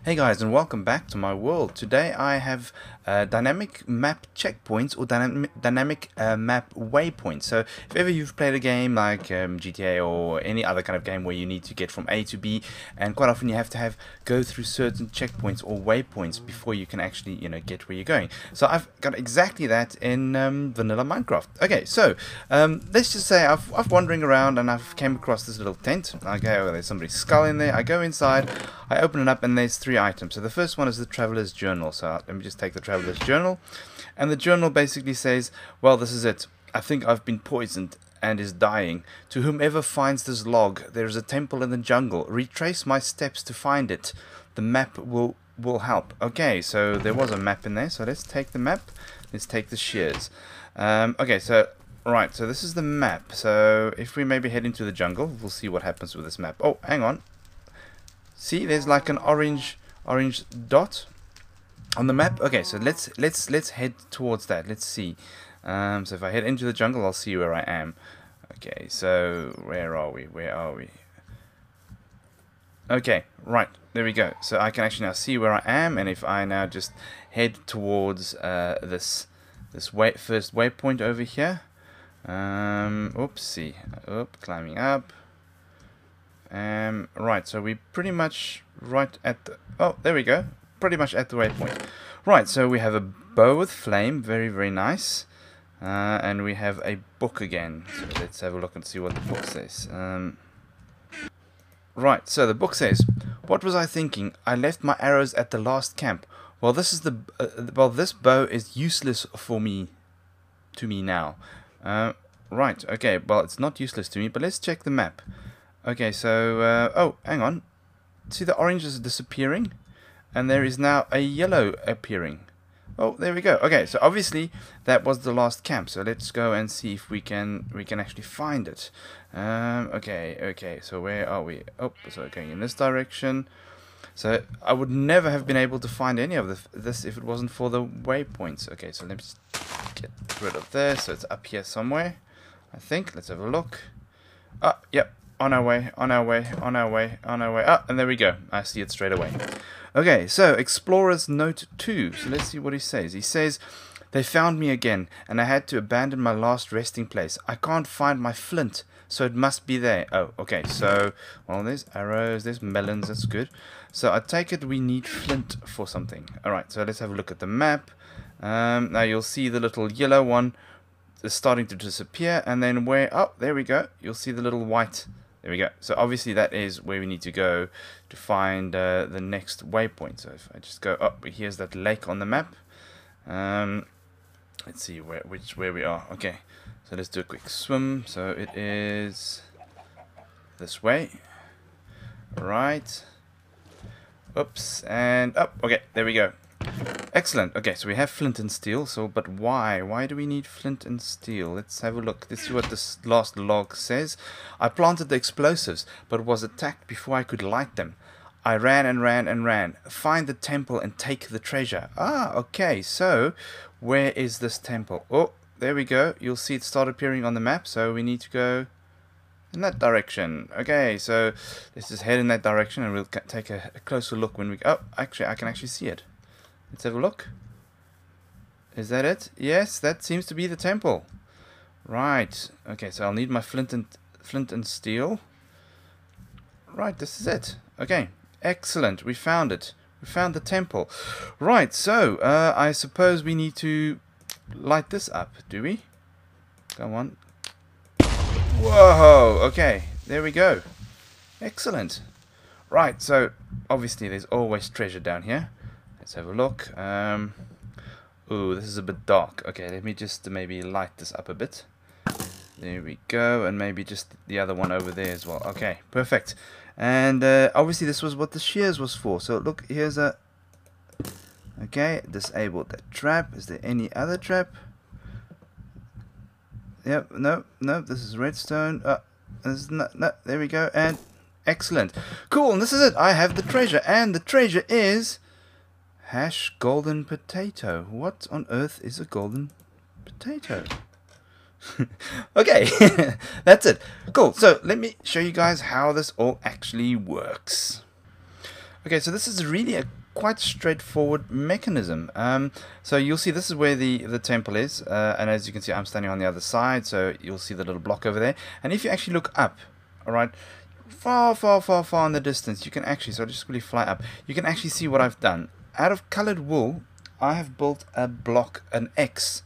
Hey guys, and welcome back to my world. Today I have dynamic map checkpoints or dynamic map waypoints. So if ever you've played a game like GTA or any other kind of game where you need to get from A to B, and quite often you have to go through certain checkpoints or waypoints before you can actually get where you're going. So I've got exactly that in vanilla Minecraft. Okay, so let's just say I've wandering around and I've came across this little tent. Okay, well, there's somebody's skull in there. I go inside, I open it up, and there's three items. So the first one is the Traveler's Journal. So let me just take the Traveler's Journal, and the journal basically says, well, this is it. I think I've been poisoned and is dying. To whomever finds this log, there is a temple in the jungle. Retrace my steps to find it. The map will help. Okay, so there was a map in there. So let's take the map. Let's take the shears. Okay, so right, so this is the map. So if we maybe head into the jungle, we'll see what happens with this map. Oh, hang on. See, there's like an orange dot on the map. Okay, so let's head towards that. Let's see. So if I head into the jungle, I'll see where I am. Okay, so where are we? Where are we? Okay, right, there we go. So I can actually now see where I am, and if I now just head towards this first waypoint over here. Oopsie. Climbing up. Right, so we're pretty much right at the... Oh, there we go. Pretty much at the waypoint. Right, so we have a bow with flame. Very, very nice. And we have a book again. So let's have a look and see what the book says. Right, so the book says, "What was I thinking? I left my arrows at the last camp. Well, this is this bow is useless for me. To me now." Right, okay. Well, it's not useless to me, but let's check the map. Okay, so, oh, hang on. See, the orange is disappearing, and there is now a yellow appearing. Oh, there we go. Okay, so obviously that was the last camp. So let's go and see if we can actually find it. Okay. So where are we? Oh, so going in this direction. So I would never have been able to find any of this if it wasn't for the waypoints. Okay, so let me just get rid of this. So it's up here somewhere, I think. Let's have a look. Ah, yep. On our way. Ah, and there we go. I see it straight away. Okay, so Explorer's Note 2. So let's see what he says. He says, "They found me again, and I had to abandon my last resting place. I can't find my flint, so it must be there." Oh, okay, so, well, there's arrows, there's melons, that's good. So I take it we need flint for something. Alright, so let's have a look at the map. Now you'll see the little yellow one is starting to disappear, and then oh, there we go. You'll see the little white. There we go. So obviously that is where we need to go to find the next waypoint. So if I just go up, here's that lake on the map. Let's see where we are. Okay, so let's do a quick swim. So it is this way. Right. Oops, and up. Okay, there we go. Excellent. Okay, so we have flint and steel. So, but why? Why do we need flint and steel? Let's have a look. Let's see what this last log says. "I planted the explosives, but was attacked before I could light them. I ran and ran and ran. Find the temple and take the treasure." Ah, okay. So, where is this temple? Oh, there we go. You'll see it start appearing on the map. So we need to go in that direction. Okay, so let's just head in that direction, and we'll take a closer look when we... Oh, actually, I can actually see it. Let's have a look. Is that it? Yes, that seems to be the temple. Right. Okay, so I'll need my flint and steel. Right, this is it. Okay, excellent. We found it. We found the temple. Right, so I suppose we need to light this up, do we? Come on. Whoa! Okay, there we go. Excellent. Right, so obviously there's always treasure down here. Let's have a look. Ooh, this is a bit dark. Okay, let me just maybe light this up a bit. There we go, and maybe just the other one over there as well. Okay, perfect. And obviously this was what the shears was for. So look, here's a... Okay, disabled that trap. Is there any other trap? Yep, no, this is redstone. This is no, there we go, and excellent. Cool, and this is it. I have the treasure, and the treasure is... hash golden potato. What on earth is a golden potato? Okay, that's it. Cool. So let me show you guys how this all actually works. Okay, so this is really a quite straightforward mechanism. So you'll see this is where the temple is, and as you can see, I'm standing on the other side, so you'll see the little block over there. And if you actually look up, all right, far, far, far, far in the distance, you can actually, so I'll just really fly up, you can actually see what I've done. Out of colored wool, I have built a block, an X,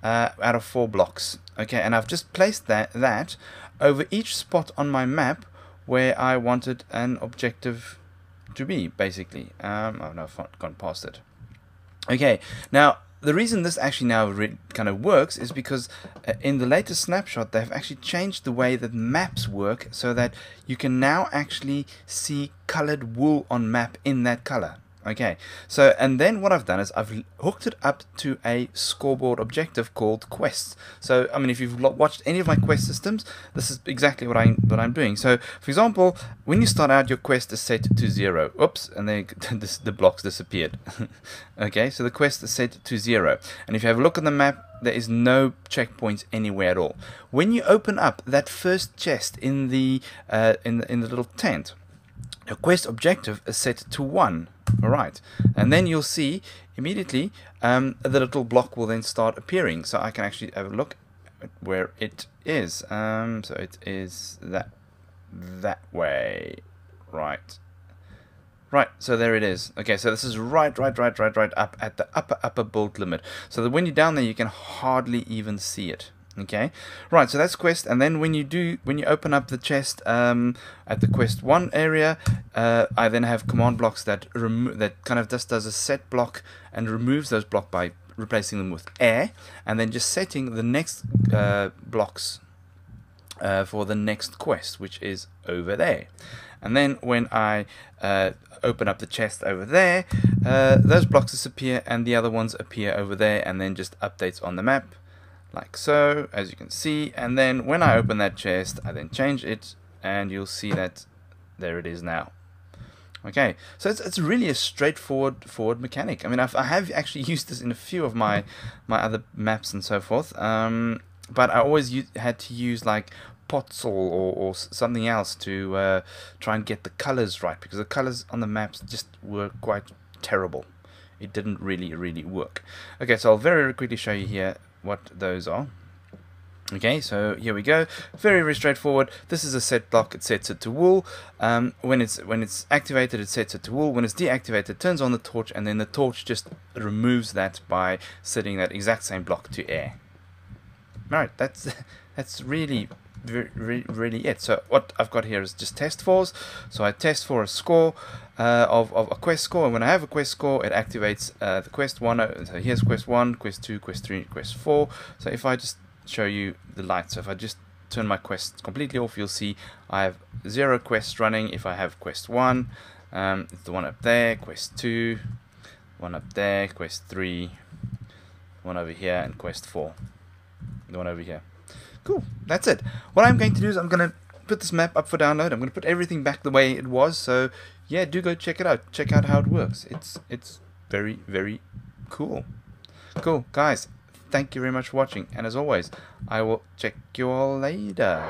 out of 4 blocks. Okay, and I've just placed that over each spot on my map where I wanted an objective to be, basically. Oh no, I've gone past it. Okay, now the reason this actually now kind of works is because in the latest snapshot they've actually changed the way that maps work, so that you can now actually see colored wool on map in that color. Okay, so and then what I've done is I've hooked it up to a scoreboard objective called quests. So I mean, if you've watched any of my quest systems, this is exactly what I'm doing. So for example, when you start out, your quest is set to 0. Oops, and then the blocks disappeared. Okay, so the quest is set to 0, and if you have a look on the map, there is no checkpoints anywhere at all. When you open up that first chest in the little tent, your quest objective is set to 1. Alright, and then you'll see immediately the little block will then start appearing. So I can actually have a look at where it is. So it is that way. Right. So there it is. Okay, so this is right up at the upper build limit. So that when you're down there, you can hardly even see it. Okay, right, so that's quest, and then when you open up the chest at the quest 1 area, I then have command blocks that kind of just does a set block and removes those blocks by replacing them with air, and then just setting the next blocks for the next quest, which is over there. And then when I open up the chest over there, those blocks disappear and the other ones appear over there, and then just updates on the map. Like so, as you can see, and then when I open that chest, I then change it, and you'll see that there it is now. Okay, so it's really a straightforward mechanic. I mean, I have actually used this in a few of my other maps and so forth, but I always had to use like powerfull or something else to try and get the colors right, because the colors on the maps just were quite terrible. It didn't really work. Okay, so I'll very quickly show you here what those are. Okay, so here we go. Very straightforward. This is a set block. It sets it to wool. When it's activated, it sets it to wool. When it's deactivated, it turns on the torch, and then the torch just removes that by setting that exact same block to air. Alright, that's really it. So what I've got here is just test fors. So I test for a score of a quest score, and when I have a quest score, it activates the quest 1. So here's quest 1, quest 2, quest 3, quest 4. So if I just show you the light, so if I just turn my quests completely off, you'll see I have 0 quests running. If I have quest 1, it's the one up there, quest 2, one up there, quest 3, one over here, and quest 4, the one over here. Cool, that's it. What I'm going to do is I'm going to put this map up for download. I'm going to put everything back the way it was. So yeah, do go check it out. Check out how it works. It's very cool. Cool, guys. Thank you very much for watching. And as always, I will check you all later.